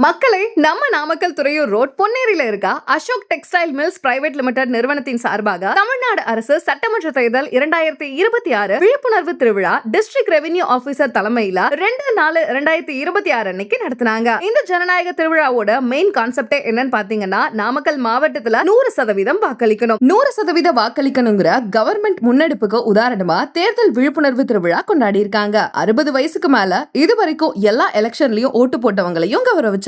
மக்களை நம்ம நாமக்கல் துறையூர் ரோட் பொன்னேரியில இருக்க Ashok textile mills private limited நிறுவனத்தின் சார்பாக தமிழ்நாடு அரசு சட்டமன்ற தேர்தல் 2026 விழிப்புணர்வு திருவிழா டிஸ்ட்ரிக்ட் ரெவென்யூ ஆபீசர் தலைமையில 2/4/2026 அன்னைக்கு நடத்தினாங்க. இந்த ஜனநாயக திருவிழாவோட மெயின் கான்செப்டே என்னன்னு பாத்தீங்கன்னா, நாமக்கல் மாவட்டத்துல 100% வாக்களிக்கணும். 100% வாக்களிக்கணுங்கிற கவர்மெண்ட் முன்னெடுப்புக்கு உதாரணமா தேர்தல் விழிப்புணர்வு திருவிழா கொண்டாடி இருக்காங்க. 60 வயசுக்கு மேல இதுவரைக்கும் எல்லா எலெக்ஷன்லயும் ஓட்டு போட்டவங்களையும் கௌரவிச்சாங்க.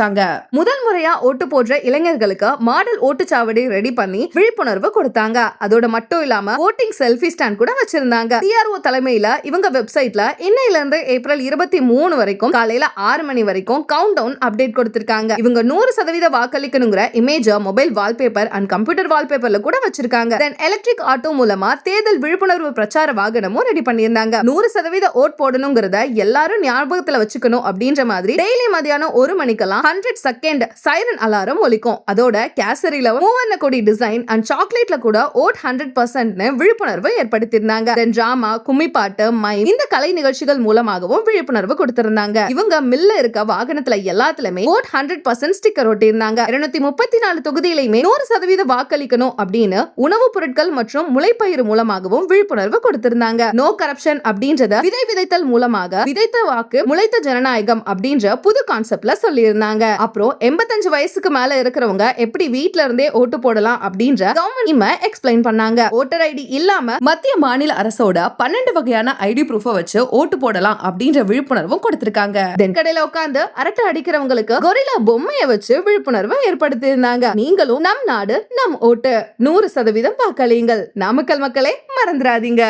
முதல் முறையா ஓட்டு போடுற இளைஞர்களுக்கு மாடல் ஓட்டுச்சாவடி ரெடி பண்ணி விழிப்புணர்வு கொடுத்தாங்க. அதோட மட்டும் இல்லாம ஓட்டிங் செல்ஃபி ஸ்டாண்ட் கூட வச்சிருந்தாங்க. டிஆர்ஓ தலைமையில இவங்க வெப்சைட்ல இன்னையில இருந்து ஏப்ரல் 23 வரைக்கும் காலையில 6 மணி வரைக்கும் கவுண்ட் டவுன் அப்டேட் கொடுத்திருக்காங்க. இவங்க 100% வாக்களிக்கணுங்கிற image mobile wallpaper and computer வால்பேப்பர்ல கூட வச்சிருக்காங்க. தென் எலக்ட்ரிக் ஆட்டோ மூலமா தேர்தல் விழிப்புணர்வு பிரச்சார வாகனமும் ரெடி பண்ணியிருந்தாங்க. 100% ஓட் போடணுங்கிறத எல்லாரும் ஞாபகத்துல வச்சுக்கணும் அப்படின்ற மாதிரி டெய்லி மதியானம் 1 மணிக்கெல்லாம் 100 செகண்ட் சைரன் அலாரம் ஒலிக்கும். அதோட கேசரியில மூவர்ண கொடி டிசைன் அண்ட் சாக்லேட்ல கூட ஓட் 100% விழிப்புணர்வு ஏற்படுத்தியிருந்தாங்க. டிராமா, கும்மிப்பாட்டு, மைம் இந்த கலை நிகழ்ச்சிகள் மூலமாகவும் விழிப்புணர்வு கொடுத்திருந்தாங்க. இவங்க மில்ல இருக்க வாகனத்துல எல்லாத்துலயுமே ஓட் 100% ஸ்டிக்கர் ஒட்டியிருந்தாங்க. 234 தொகுதியிலுமே 100% வாக்களிக்கணும் அப்படின்னு உணவுப் பொருட்கள் மற்றும் முளைப்பயிறு மூலமாகவும் விழிப்புணர்வு கொடுத்திருந்தாங்க. நோ கரப்ஷன் அப்படின்றத விதை விதைத்தல் மூலமாக விதைத்த வாக்கு முளைத்த ஜனநாயகம் அப்படின்ற புது கான்செப்ட்ல சொல்லியிருந்தாங்க. அப்புறம் 85 வயசுக்கு மேல இருக்கிறவங்க எப்படி வீட்ல இருந்தே ஓட்டு போடலாம் அப்படின்ற கவர்மெண்ட் எக்ஸ்பிளைன் பண்ணாங்க. ஓட்டர் ஐடி இல்லாம மத்திய மாநில அரசோட 12 வகையான ஐடி ப்ரூஃப் வச்சு ஓட்டு போடலாம் அப்படின்ற விழிப்புணர்வும் கொடுத்திருக்காங்க. கடையில உட்கார்ந்து அரட்டை அடிக்கிறவங்களுக்கு கொரில்லா பொம்மையை வச்சு விழிப்புணர்வு ஏற்படுத்தி இருந்தாங்க. நீங்களும் நம் நாடு நம் ஓட்டு 100% வாக்களியுங்கள். நாமக்கல் மக்களே மறந்துடாதீங்க.